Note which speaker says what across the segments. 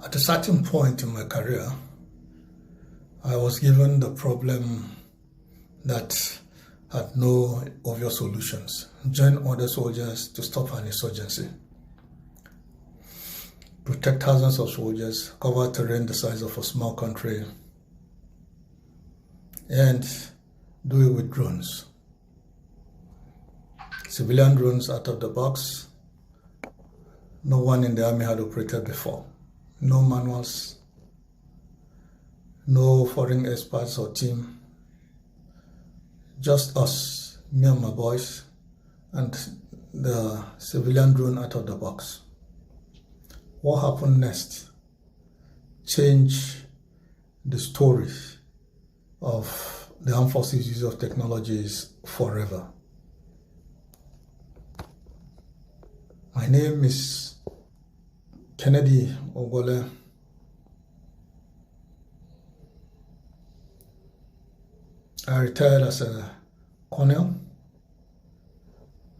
Speaker 1: At a certain point in my career, I was given the problem that had no obvious solutions. Join other soldiers to stop an insurgency. Protect thousands of soldiers, cover terrain the size of a small country, and do it with drones. Civilian drones out of the box. No one in the army had operated before. No manuals, no foreign experts or team, just us, me and my boys, and the civilian drone out of the box. What happened next changed the story of the armed forces' use of technologies forever. My name is Kennedy Ogole. I retired as a colonel,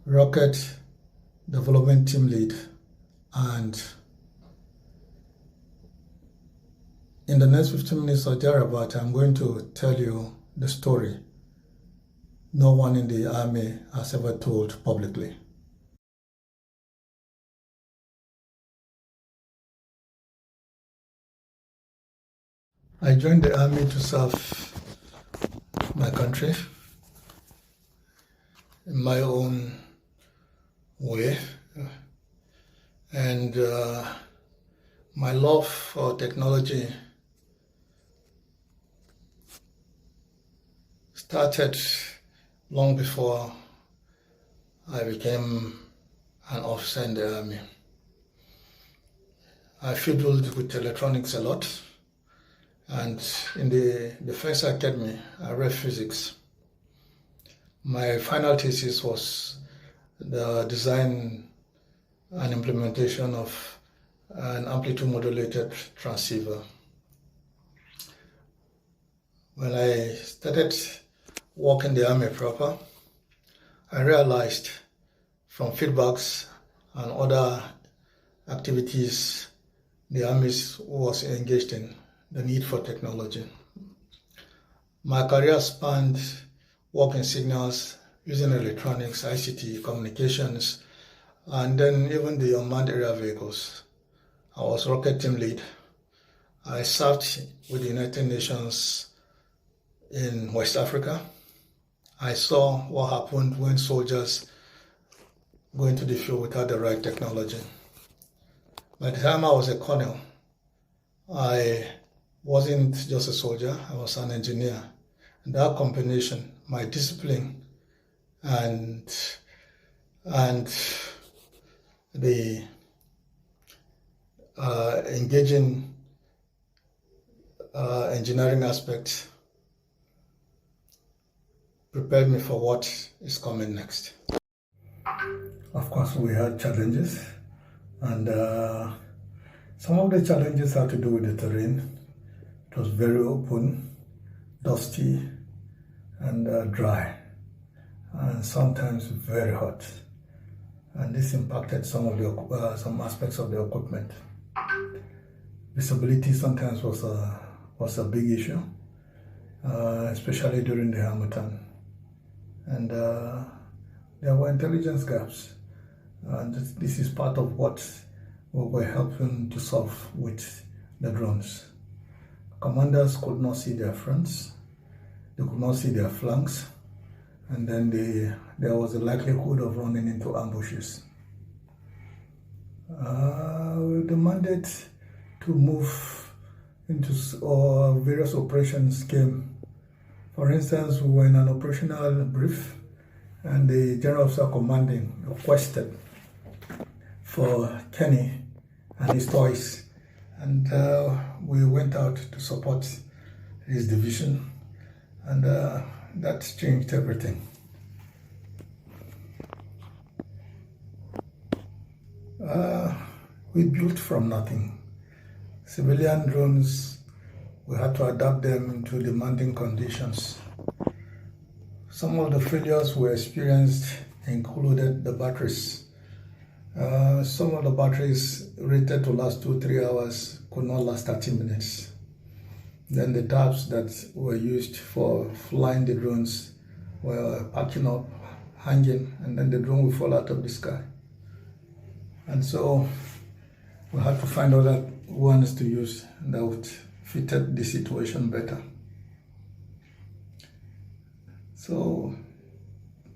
Speaker 1: rocket development team lead, and in the next 15 minutes or thereabout, I'm going to tell you the story no one in the army has ever told publicly. I joined the army to serve my country in my own way, and my love for technology started long before I became an officer in the army. I fiddled with electronics a lot. And in the Defense Academy, I read physics. My final thesis was the design and implementation of an amplitude modulated transceiver. When I started working the army proper, I realized from feedbacks and other activities the army was engaged in, the need for technology. My career spanned work in signals, using electronics, ICT, communications, and then even the unmanned aerial vehicles. I was rocket team lead. I served with the United Nations in West Africa. I saw what happened when soldiers go into the field without the right technology. By the time I was a colonel, I wasn't just a soldier, I was an engineer. And that combination, my discipline and the engaging engineering aspect prepared me for what is coming next. Of course, we had challenges, and some of the challenges had to do with the terrain. It was very open, dusty, and dry, and sometimes very hot. And this impacted some aspects of the equipment. Visibility sometimes was a big issue, especially during the Harmattan. And there were intelligence gaps, and this is part of what we were helping to solve with the drones. Commanders could not see their fronts, they could not see their flanks, and then there was a likelihood of running into ambushes. The mandate to move into various operations came. For instance, we were in an operational brief, and the General Officer Commanding requested for Kenny and his toys, and we went out to support his division, and that changed everything. We built from nothing. Civilian drones, we had to adapt them into demanding conditions. Some of the failures we experienced included the batteries. Some of the batteries rated to last 2-3 hours could not last 30 minutes. Then the tabs that were used for flying the drones were packing up, hanging, and then the drone would fall out of the sky. And so we had to find other ones to use that would fit the situation better. So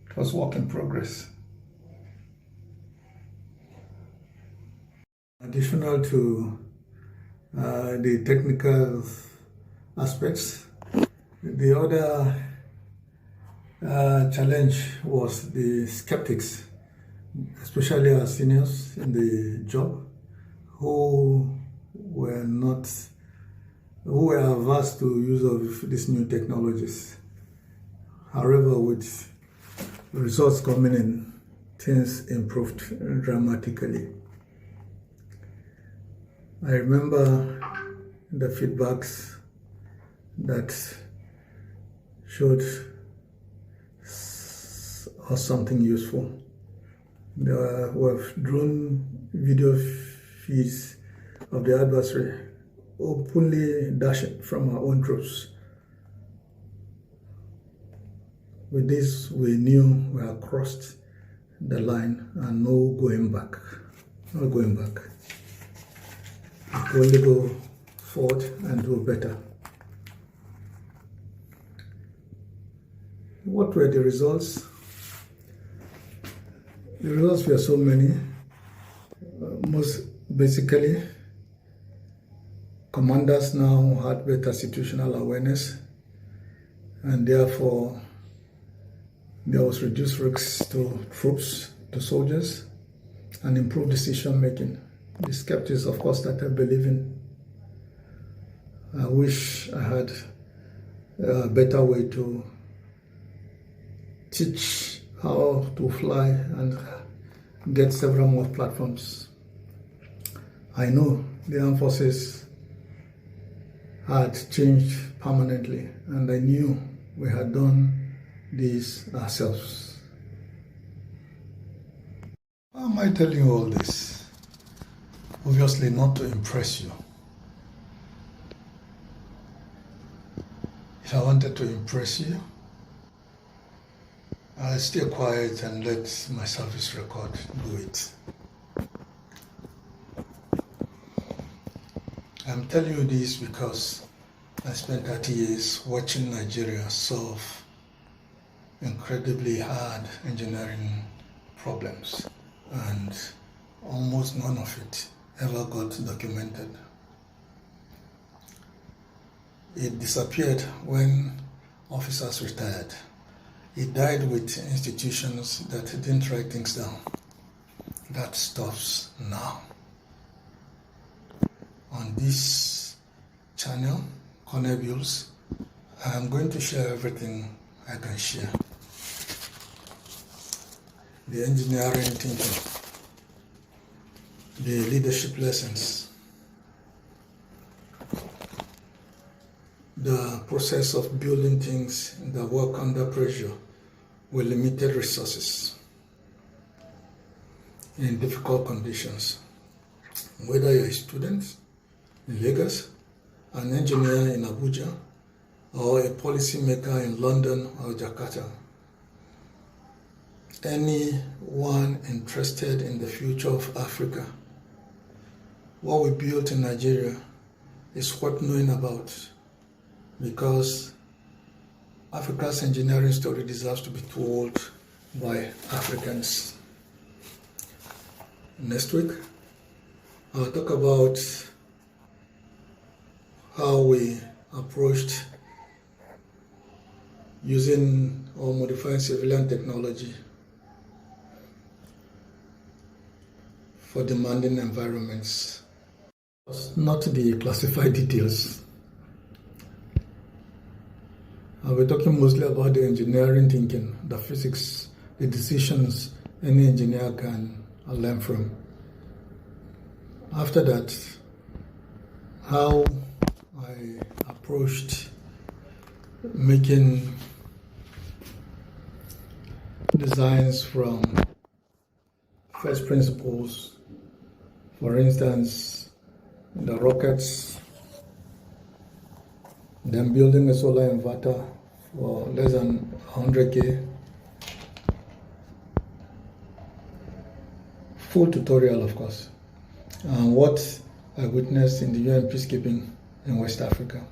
Speaker 1: it was work in progress. Additional to the technical aspects, the other challenge was the skeptics, especially our seniors in the job, who were averse to use of these new technologies. However, with results coming in, things improved dramatically. I remember the feedbacks that showed us something useful. There were drone video feeds of the adversary openly dashing from our own troops. With this, we knew we had crossed the line and no going back. No going back. We could only go forward and do better. What were the results? The results were so many. Most basically, commanders now had better situational awareness, and therefore there was reduced risks to troops, to soldiers, and improved decision making. The skeptics, of course, started believing. I wish I had a better way to teach how to fly and get several more platforms. I know the armed forces had changed permanently, and I knew we had done this ourselves. Why am I telling you all this? Obviously not to impress you. If I wanted to impress you, I'll stay quiet and let my service record do it. I'm telling you this because I spent 30 years watching Nigeria solve incredibly hard engineering problems, and almost none of it ever got documented. It disappeared when officers retired. It died with institutions that didn't write things down. That stops now. On this channel, Cornebules, I'm going to share everything I can share. The engineering thinking, the leadership lessons, the process of building things that work under pressure with limited resources in difficult conditions. Whether you're a student in Lagos, an engineer in Abuja, or a policymaker in London or Jakarta, anyone interested in the future of Africa, what we built in Nigeria is worth knowing about, because Africa's engineering story deserves to be told by Africans. Next week, I'll talk about how we approached using or modifying civilian technology for demanding environments. Not the classified details. I'll be talking mostly about the engineering thinking, the physics, the decisions any engineer can learn from. After that, how I approached making designs from first principles. For instance, the rockets, then building a solar inverter for less than 100K. Full tutorial, of course. And what I witnessed in the UN peacekeeping in West Africa.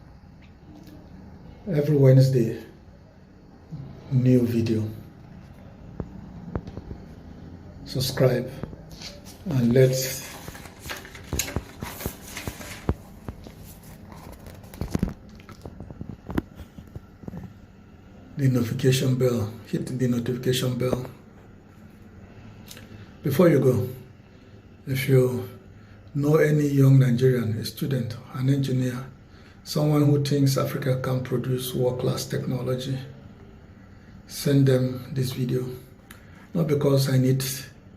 Speaker 1: Every Wednesday, new video. Subscribe and let's the notification bell, hit the notification bell. Before you go, if you know any young Nigerian, a student, an engineer, someone who thinks Africa can produce world-class technology, send them this video. Not because I need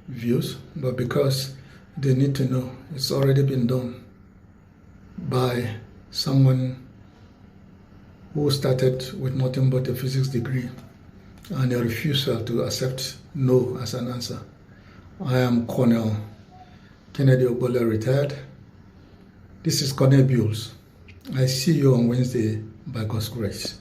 Speaker 1: views, but because they need to know it's already been done by someone who started with nothing but a physics degree and a refusal to accept no as an answer. I am Colonel Kennedy Ogbole, retired. This is Colonel Bules. I see you on Wednesday by God's grace.